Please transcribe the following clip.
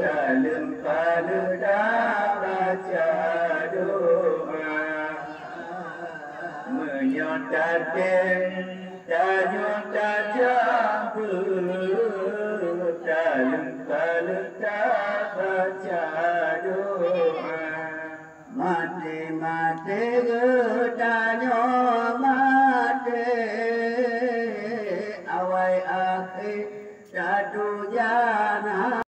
dalam pada baca doa menyatakan tanya dalam pada baca doa mati tanya mati awai akhir dunia